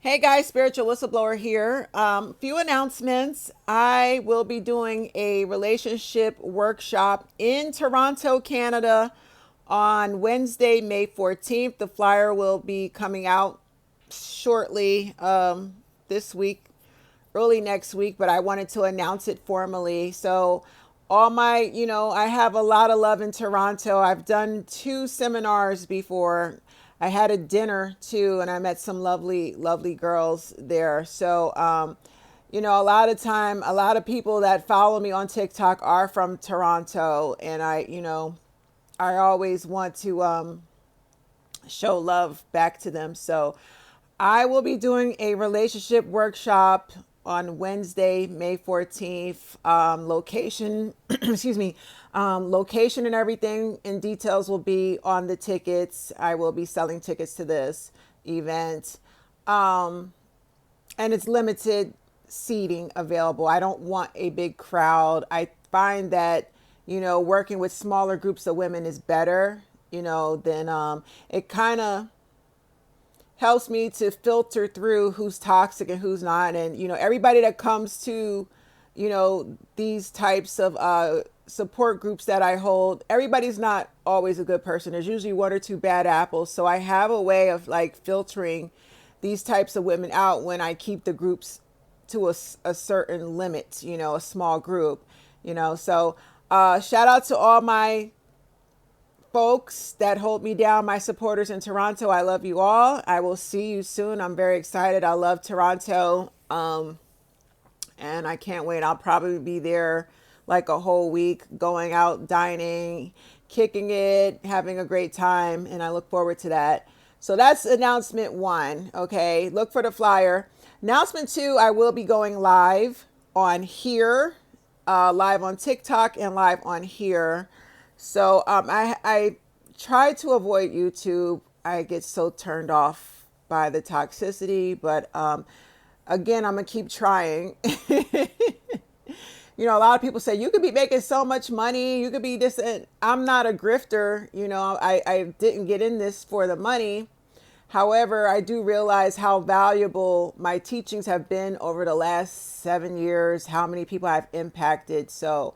Hey guys, spiritual whistleblower here. Few announcements. I will be doing a relationship workshop in Toronto, Canada on Wednesday, May 14th. The flyer will be coming out shortly this week, early next week, but I wanted to announce it formally. So, all my, I have a lot of love in Toronto. I've done two seminars before. I had a dinner too, and I met some lovely, lovely girls there. So, a lot of people that follow me on TikTok are from Toronto, and I always want to show love back to them. So I will be doing a relationship workshop on Wednesday, May 14th. Location, excuse me, location and everything and details will be on the tickets. I will be selling tickets to this event. And it's limited seating available. I don't want a big crowd. I find that, working with smaller groups of women is better, than it kind of helps me to filter through who's toxic and who's not. And, everybody that comes to, these types of support groups that I hold, everybody's not always a good person. There's usually one or two bad apples. So I have a way of like filtering these types of women out when I keep the groups to a certain limit, a small group, So shout out to all my folks that hold me down, my supporters in Toronto. I love you all. I will see you soon. I'm very excited. I love Toronto. And I can't wait. I'll probably be there like a whole week, going out, dining, kicking it, having a great time. And I look forward to that. So that's announcement one. Okay. Look for the flyer. Announcement two, I will be going live on here, live on TikTok and live on here. So I try to avoid YouTube. I get so turned off by the toxicity, but again, I'm gonna keep trying. A lot of people say you could be making so much money. You could be this. And I'm not a grifter. I didn't get in this for the money. However, I do realize how valuable my teachings have been over the last 7 years, how many people I've impacted. So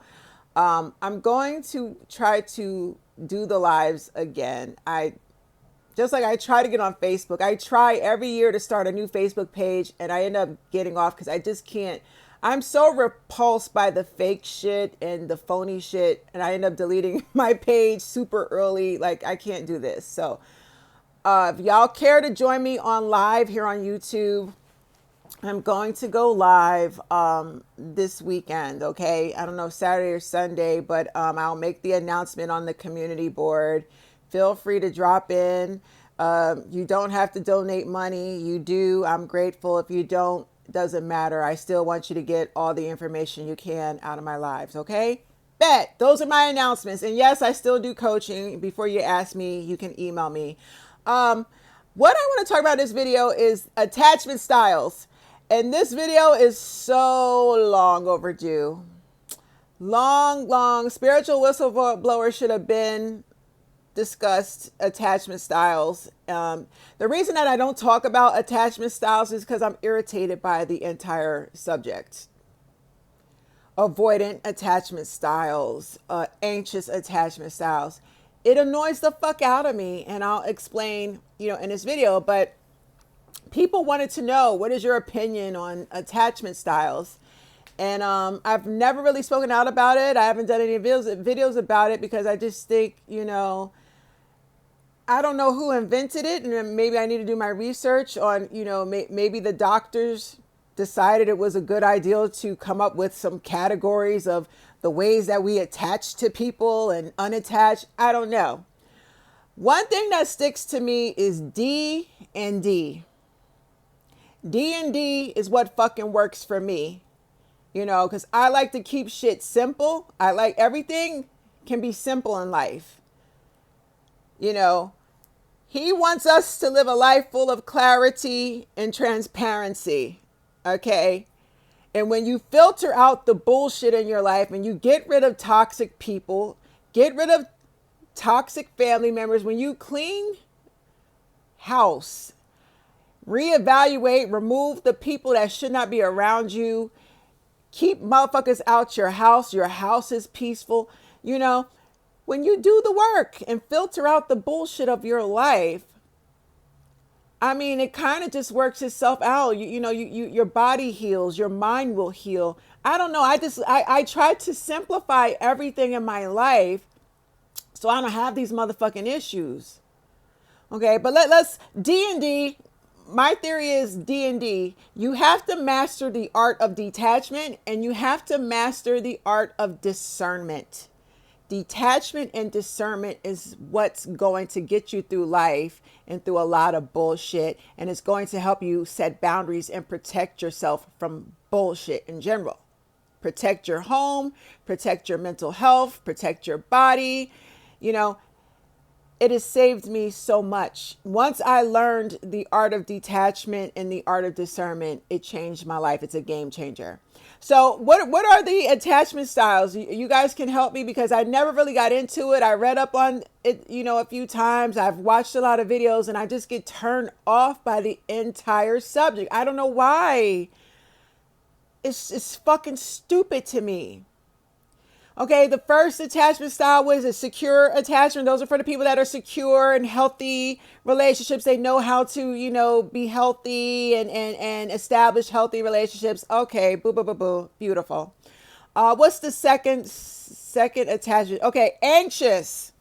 I'm going to try to do the lives again. Just like I try to get on Facebook. I try every year to start a new Facebook page and I end up getting off because I just can't. I'm so repulsed by the fake shit and the phony shit, and I end up deleting my page super early. Like, I can't do this. So if y'all care to join me on live here on YouTube, I'm going to go live this weekend, okay? I don't know, Saturday or Sunday, but I'll make the announcement on the community board. Feel free to drop in. You don't have to donate money. You do. I'm grateful. If you don't, doesn't matter. I still want you to get all the information you can out of my lives, okay? Bet. Those are my announcements. And yes, I still do coaching. Before you ask me, you can email me. What I want to talk about in this video is attachment styles. And this video is so long overdue. Long. Spiritual whistleblower should have been discussed attachment styles. The reason that I don't talk about attachment styles is because I'm irritated by the entire subject. Avoidant attachment styles, anxious attachment styles. It annoys the fuck out of me, and I'll explain, in this video, but people wanted to know, what is your opinion on attachment styles? And I've never really spoken out about it. I haven't done any videos about it because I just think, I don't know who invented it, and maybe I need to do my research on, maybe the doctors decided it was a good idea to come up with some categories of the ways that we attach to people and unattached. I don't know. One thing that sticks to me is D and D. D and D is what fucking works for me, because I like to keep shit simple. I like everything can be simple in life. He wants us to live a life full of clarity and transparency. Okay. And when you filter out the bullshit in your life and you get rid of toxic people, get rid of toxic family members, when you clean house, Reevaluate, remove the people that should not be around you. Keep motherfuckers out your house. Your house is peaceful. You know, when you do the work and filter out the bullshit of your life, I mean, it kind of just works itself out. Your body heals, your mind will heal. I don't know. I try to simplify everything in my life so I don't have these motherfucking issues. Okay, but let's D&D. My theory is D&D. You have to master the art of detachment and you have to master the art of discernment. Detachment and discernment is what's going to get you through life and through a lot of bullshit. And it's going to help you set boundaries and protect yourself from bullshit in general. Protect your home, protect your mental health, protect your body. You know, it has saved me so much. Once I learned the art of detachment and the art of discernment, it changed my life. It's a game changer. So what are the attachment styles? You guys can help me because I never really got into it. I read up on it, a few times. I've watched a lot of videos and I just get turned off by the entire subject. I don't know why. It's fucking stupid to me. Okay, the first attachment style was a secure attachment. Those are for the people that are secure and healthy relationships. They know how to, be healthy and establish healthy relationships. Okay, boo, boo, boo, boo. Beautiful. What's the second attachment? Okay, anxious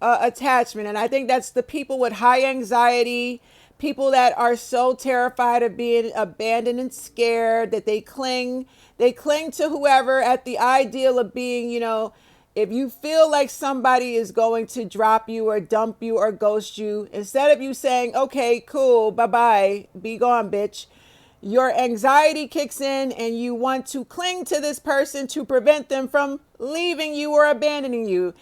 attachment. And I think that's the people with high anxiety, people that are so terrified of being abandoned and scared that they cling to whoever at the ideal of being, if you feel like somebody is going to drop you or dump you or ghost you, instead of you saying, okay, cool, bye-bye, be gone, bitch, your anxiety kicks in and you want to cling to this person to prevent them from leaving you or abandoning you.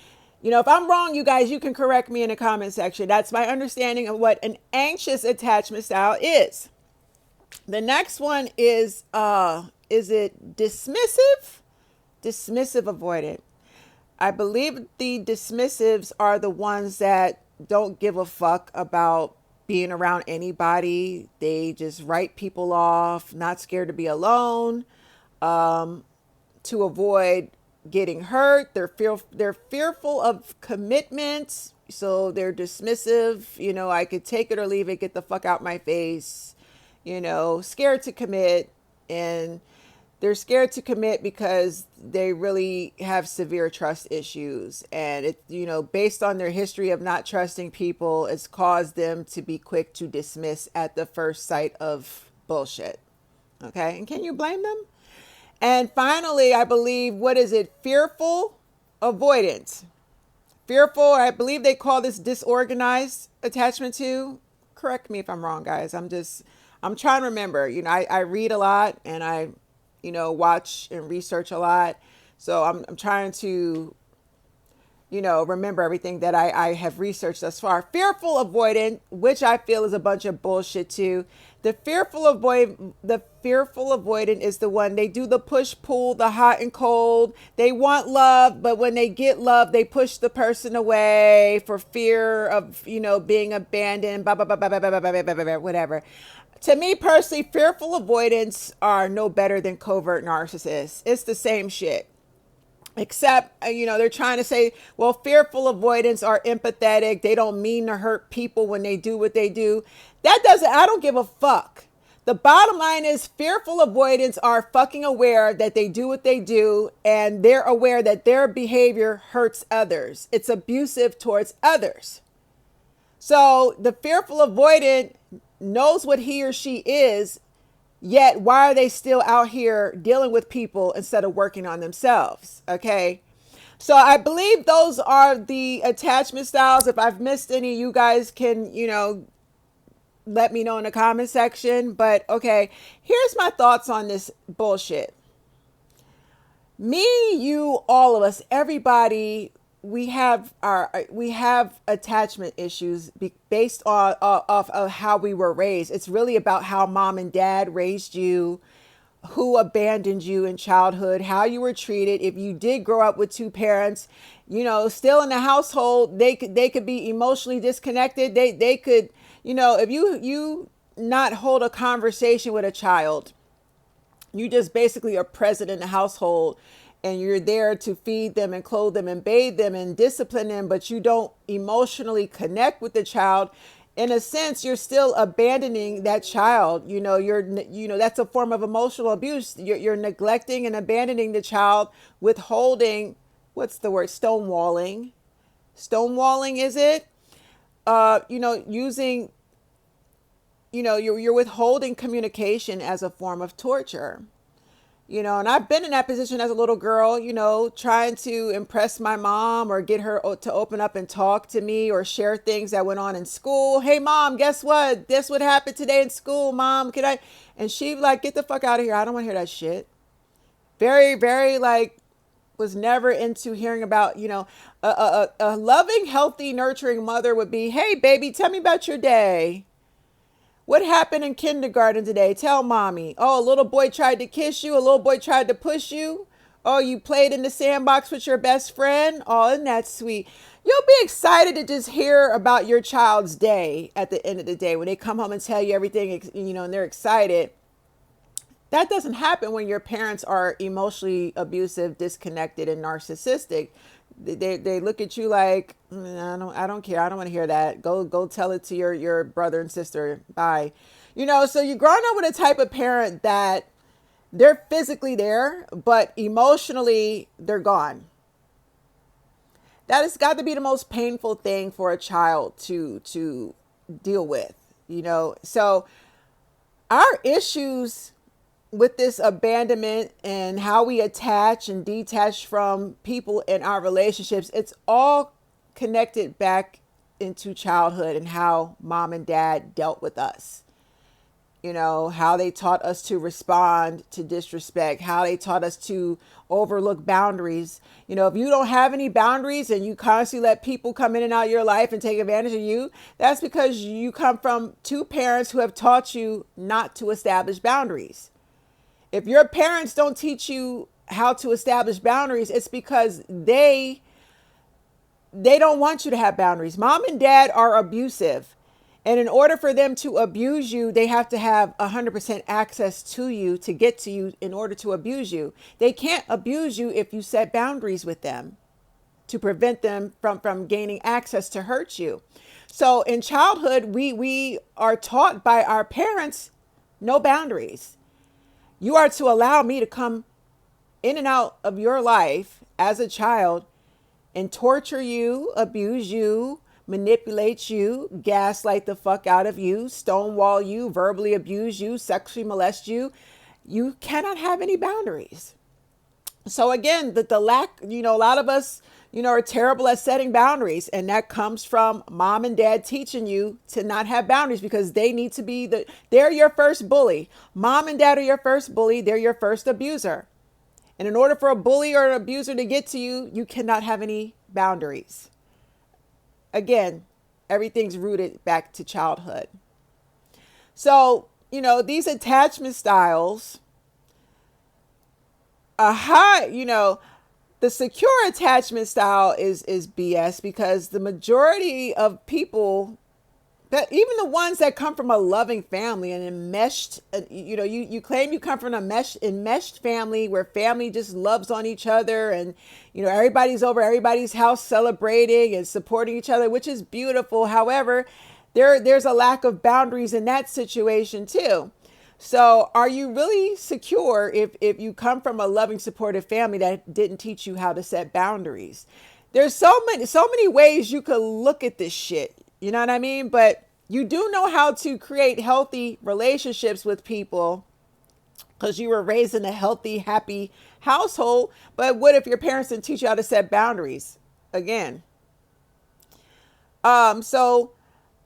If I'm wrong, you guys, you can correct me in the comment section. That's my understanding of what an anxious attachment style is. The next one is it dismissive? Dismissive avoidant. I believe the dismissives are the ones that don't give a fuck about being around anybody. They just write people off, not scared to be alone, to avoid getting hurt. They're fearful of commitment, so they're dismissive. I could take it or leave it, get the fuck out my face. Scared to commit, and they're scared to commit because they really have severe trust issues, and it based on their history of not trusting people, it's caused them to be quick to dismiss at the first sight of bullshit. Okay, and can you blame them? And finally, I believe, fearful avoidant. Fearful, I believe they call this disorganized attachment too. Correct me if I'm wrong, guys. I'm trying to remember. I read a lot and I, watch and research a lot. So I'm trying to, remember everything that I have researched thus far. Fearful avoidant, which I feel is a bunch of bullshit too. The fearful avoidant is the one, they do the push pull, the hot and cold. They want love, but when they get love, they push the person away for fear of, being abandoned, blah, blah, blah, blah, blah, blah, blah, blah, blah, blah, whatever. To me personally, fearful avoidants are no better than covert narcissists. It's the same shit. Except, they're trying to say, well, fearful avoidants are empathetic. They don't mean to hurt people when they do what they do. I don't give a fuck. The bottom line is fearful avoidants are fucking aware that they do what they do, and they're aware that their behavior hurts others. It's abusive towards others. So the fearful avoidant knows what he or she is, yet why are they still out here dealing with people instead of working on themselves? Okay. So I believe those are the attachment styles. If I've missed any, you guys can, let me know in the comment section. But okay, here's my thoughts on this bullshit. Me, you, all of us, everybody, we have attachment issues based off of how we were raised. It's really about how mom and dad raised you, who abandoned you in childhood, how you were treated. If you did grow up with two parents, still in the household, they could be emotionally disconnected. They could, if you not hold a conversation with a child, you just basically are present in the household, and you're there to feed them and clothe them and bathe them and discipline them, but you don't emotionally connect with the child. In a sense, you're still abandoning that child. That's a form of emotional abuse. You're neglecting and abandoning the child, withholding, what's the word, stonewalling, is it? Using, you're withholding communication as a form of torture. And I've been in that position as a little girl, trying to impress my mom or get her to open up and talk to me or share things that went on in school. Hey, mom, guess what? This what happened today in school, mom. Can I? And she like, get the fuck out of here. I don't want to hear that shit. Very, very like, was never into hearing about, a loving, healthy, nurturing mother would be, hey, baby, tell me about your day. What happened in kindergarten today? Tell mommy. Oh, a little boy tried to kiss you. A little boy tried to push you. Oh, you played in the sandbox with your best friend. Oh, isn't that sweet? You'll be excited to just hear about your child's day at the end of the day when they come home and tell you everything, and they're excited. That doesn't happen when your parents are emotionally abusive, disconnected, and narcissistic. They look at you like, I don't care. I don't want to hear that. Go tell it to your brother and sister. Bye. So you're growing up with a type of parent that they're physically there, but emotionally they're gone. That has got to be the most painful thing for a child to deal with, So our issues with this abandonment and how we attach and detach from people in our relationships, it's all connected back into childhood and how mom and dad dealt with us. How they taught us to respond to disrespect, how they taught us to overlook boundaries. If you don't have any boundaries and you constantly let people come in and out of your life and take advantage of you, that's because you come from two parents who have taught you not to establish boundaries. If your parents don't teach you how to establish boundaries, it's because they don't want you to have boundaries. Mom and dad are abusive. And in order for them to abuse you, they have to have 100% access to you to get to you in order to abuse you. They can't abuse you if you set boundaries with them to prevent them from gaining access to hurt you. So in childhood, we are taught by our parents, no boundaries. You are to allow me to come in and out of your life as a child and torture you, abuse you, manipulate you, gaslight the fuck out of you, stonewall you, verbally abuse you, sexually molest you. You cannot have any boundaries. So again, the lack, a lot of us, are terrible at setting boundaries. And that comes from mom and dad teaching you to not have boundaries because they need to be they're your first bully. Mom and dad are your first bully. They're your first abuser. And in order for a bully or an abuser to get to you, you cannot have any boundaries. Again, everything's rooted back to childhood. So, these attachment styles are high, the secure attachment style is BS because the majority of people, that even the ones that come from a loving family and enmeshed, you claim you come from a enmeshed family where family just loves on each other and, everybody's over everybody's house celebrating and supporting each other, which is beautiful. However, there's a lack of boundaries in that situation too. So are you really secure if you come from a loving, supportive family that didn't teach you how to set boundaries? There's so many ways you could look at this shit. You know what I mean? But you do know how to create healthy relationships with people because you were raised in a healthy, happy household. But what if your parents didn't teach you how to set boundaries? Again. So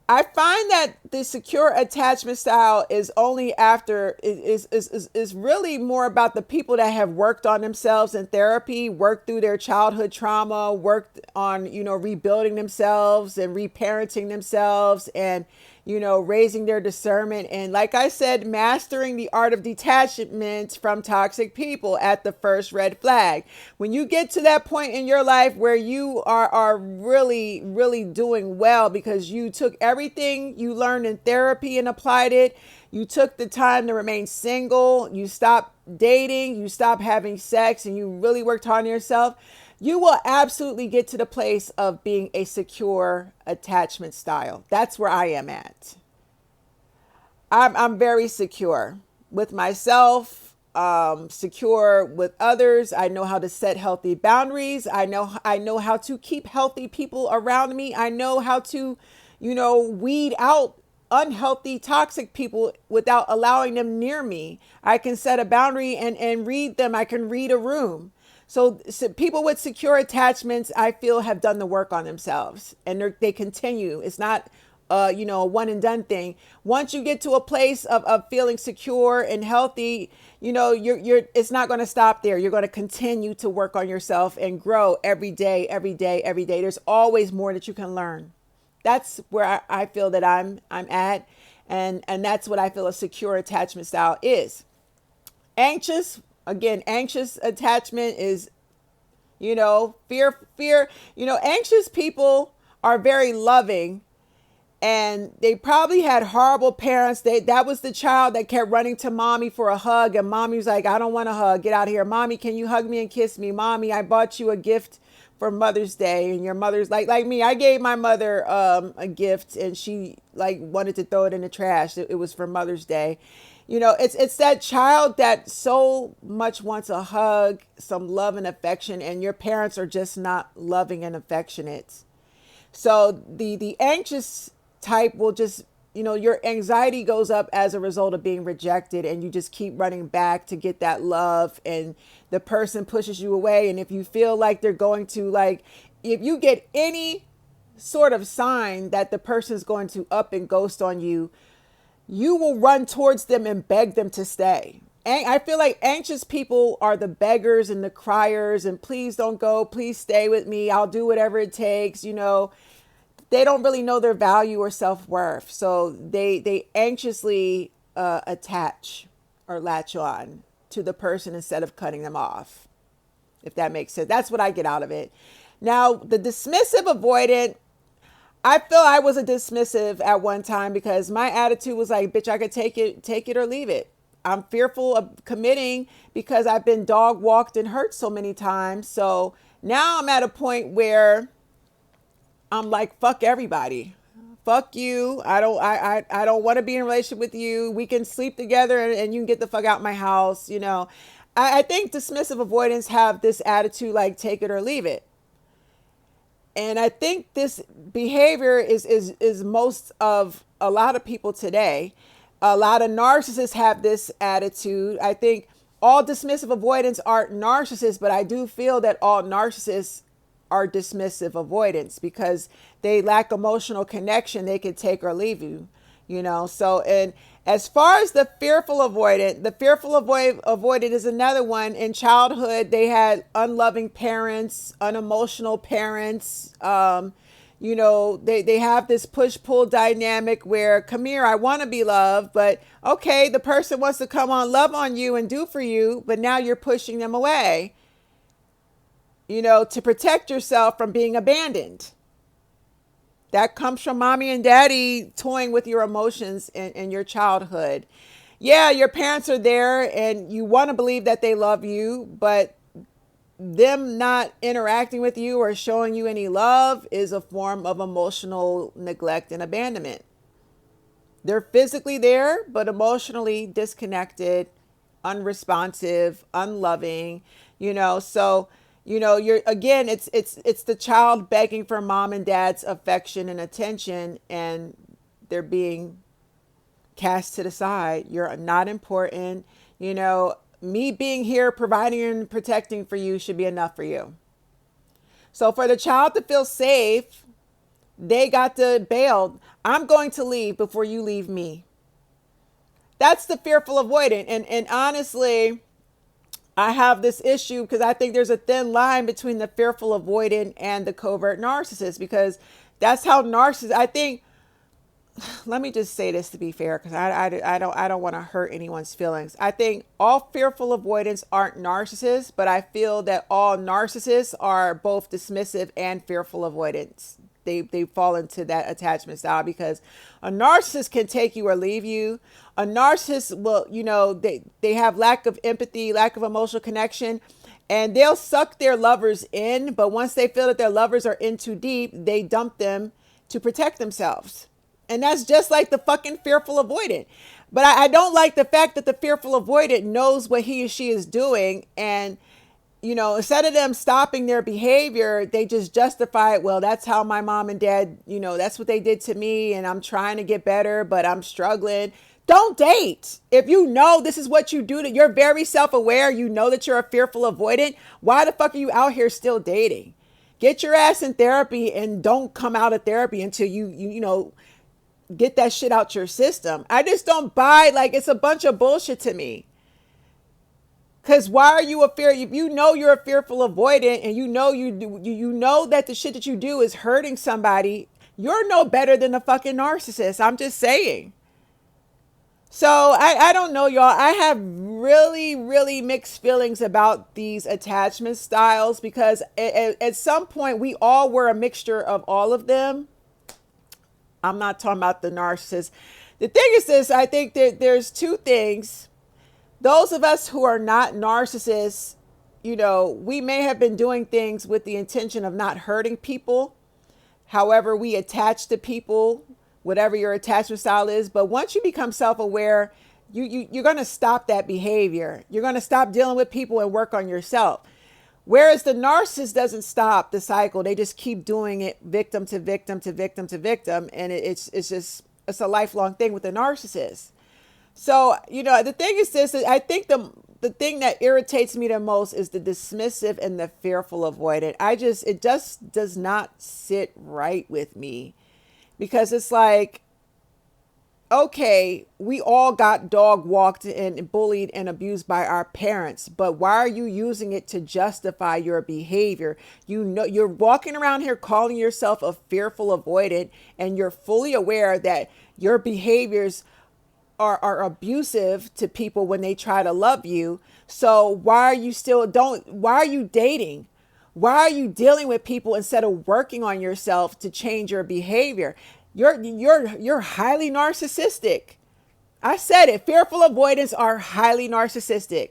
I find that the secure attachment style is only after is really more about the people that have worked on themselves in therapy, worked through their childhood trauma, worked on, rebuilding themselves and reparenting themselves and, raising their discernment. And like I said, mastering the art of detachment from toxic people at the first red flag. When you get to that point in your life where you are really, really doing well because you took everything you learned in therapy and applied it, you took the time to remain single, you stopped dating, you stopped having sex, and you really worked hard on yourself, you will absolutely get to the place of being a secure attachment style. That's where I am at. I'm very secure with myself, secure with others. I know how to set healthy boundaries. I know how to keep healthy people around me. I know how to, weed out unhealthy, toxic people without allowing them near me. I can set a boundary and read them. I can read a room. So people with secure attachments, I feel, have done the work on themselves, and they continue. It's not, a one and done thing. Once you get to a place of feeling secure and healthy, it's not going to stop there. You're going to continue to work on yourself and grow every day, every day, every day. There's always more that you can learn. That's where I feel that I'm at, and that's what I feel a secure attachment style is. Anxious attachment is, fear. Anxious people are very loving, and they probably had horrible parents. That was the child that kept running to mommy for a hug, and mommy was like, I don't want a hug. Get out of here. Mommy, can you hug me and kiss me? Mommy, I bought you a gift for Mother's Day. And your mother's like me. I gave my mother a gift, and she wanted to throw it in the trash. It was for Mother's Day. It's that child that so much wants a hug, some love and affection, and your parents are just not loving and affectionate. So the anxious type will just, your anxiety goes up as a result of being rejected, and you just keep running back to get that love, and the person pushes you away. And if you feel like they're going to, if you get any sort of sign that the person's going to up and ghost on you, you will run towards them and beg them to stay. And I feel like anxious people are the beggars and the criers, and please don't go, please stay with me, I'll do whatever it takes. They don't really know their value or self-worth. So they anxiously attach or latch on to the person instead of cutting them off, if that makes sense. That's what I get out of it. Now, the dismissive avoidant, I feel I was a dismissive at one time because my attitude was like, bitch, I could take it or leave it. I'm fearful of committing because I've been dog walked and hurt so many times. So now I'm at a point where I'm like, fuck everybody. Fuck you. I don't want to be in a relationship with you. We can sleep together and you can get the fuck out my house. I think dismissive avoidants have this attitude like take it or leave it. And I think this behavior is most of a lot of people today. A lot of narcissists have this attitude. I think all dismissive avoidants aren't narcissists, but I do feel that all narcissists are dismissive avoidants because they lack emotional connection. They can take or leave you, So, and as far as the fearful avoidant is another one. In childhood, they had unloving parents, unemotional parents. They have this push-pull dynamic where, come here, I want to be loved, but okay, the person wants to come on, love on you and do for you, but now you're pushing them away, to protect yourself from being abandoned. That comes from mommy and daddy toying with your emotions in your childhood. Yeah, your parents are there and you want to believe that they love you, but them not interacting with you or showing you any love is a form of emotional neglect and abandonment. They're physically there, but emotionally disconnected, unresponsive, unloving, so you're again, it's the child begging for mom and dad's affection and attention, and they're being cast to the side. You're not important. Me being here, providing and protecting for you should be enough for you. So for the child to feel safe, they got to bail. I'm going to leave before you leave me. That's the fearful avoidant. And honestly, I have this issue because I think there's a thin line between the fearful avoidant and the covert narcissist, because that's how narcissists, I think let me just say this to be fair, because I don't want to hurt anyone's feelings. I think all fearful avoidants aren't narcissists, but I feel that all narcissists are both dismissive and fearful avoidants. They fall into that attachment style, because a narcissist can take you or leave you. A narcissist will, they have lack of empathy, lack of emotional connection, and they'll suck their lovers in. But once they feel that their lovers are in too deep, they dump them to protect themselves. And that's just like the fucking fearful avoidant. But I don't like the fact that the fearful avoidant knows what he or she is doing. And, instead of them stopping their behavior, they just justify it. Well, that's how my mom and dad, that's what they did to me. And I'm trying to get better, but I'm struggling. Don't date. If you know this is what you do, that you're very self-aware, you know that you're a fearful avoidant, why the fuck are you out here still dating? Get your ass in therapy, and don't come out of therapy until you get that shit out your system. I just don't buy, like, it's a bunch of bullshit to me. Because why are you a fear? If you know you're a fearful avoidant, and you know that the shit that you do is hurting somebody, you're no better than a fucking narcissist. I'm just saying. So I don't know, y'all. I have really, really mixed feelings about these attachment styles, because at some point we all were a mixture of all of them. I'm not talking about the narcissist. The thing is this, I think that there's two things. Those of us who are not narcissists, we may have been doing things with the intention of not hurting people. However, we attach to people, whatever your attachment style is. But once you become self-aware, you're going to stop that behavior. You're going to stop dealing with people and work on yourself. Whereas the narcissist doesn't stop the cycle. They just keep doing it, victim to victim to victim to victim. And it's a lifelong thing with the narcissist. So, the thing is this, I think the thing that irritates me the most is the dismissive and the fearful avoidant. It just does not sit right with me, because it's like, okay, we all got dog walked and bullied and abused by our parents, but why are you using it to justify your behavior? You're walking around here calling yourself a fearful avoidant, and you're fully aware that your behaviors are abusive to people when they try to love you. So why are you dating? Why are you dealing with people instead of working on yourself to change your behavior? You're highly narcissistic. I said it. Fearful avoidants are highly narcissistic.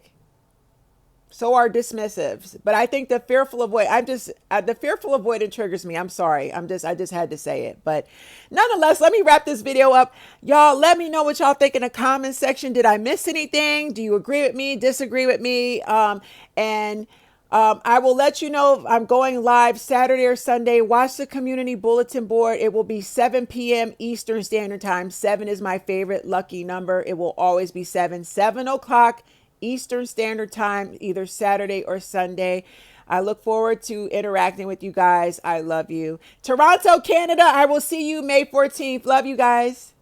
So are dismissives. But I think the fearful avoidant triggers me. I'm sorry. I just had to say it. But nonetheless, let me wrap this video up. Y'all, let me know what y'all think in the comment section. Did I miss anything? Do you agree with me? Disagree with me? I will let you know if I'm going live Saturday or Sunday. Watch the community bulletin board. It will be 7 p.m. Eastern Standard Time. 7 is my favorite lucky number. It will always be 7 o'clock Eastern Standard Time, either Saturday or Sunday. I look forward to interacting with you guys. I love you. Toronto, Canada, I will see you May 14th. Love you guys.